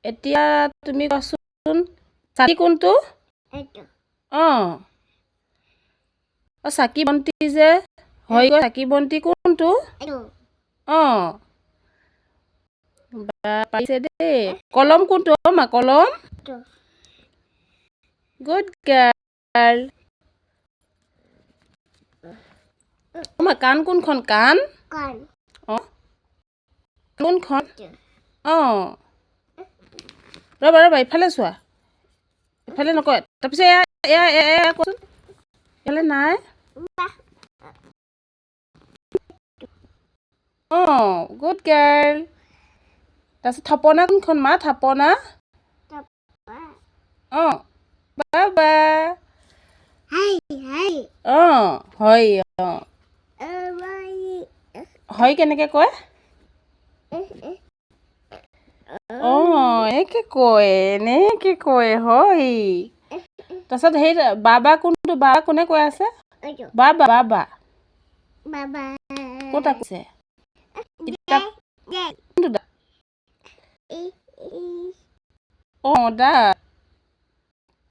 এতিয়া তুমি কোৱাচোন চাকি কোনটো চাকি বন্তি যে হয় চাকি বন্তি কোনটো পাৰিছে দেই কলম কোনটো মা কলম গুড গাৰ্ল মা কাণ কোনখন কাণ কোনখন ৰ'বা ইফালে চোৱা ইফালে নকয় তাৰপিছত এয়া কোৱাচোন ইফালে নাই গুড গাৰ্ল তাৰপিছত থাপনা কোনখন মা থাপনা বাবা হয় হয় কেনেকৈ কয় এনেকৈ কয় হয় তাৰপিছত সেই বাবা কোনটো বাবা কোনে কৈ আছে বাবা বাবা ক'ত আছে দা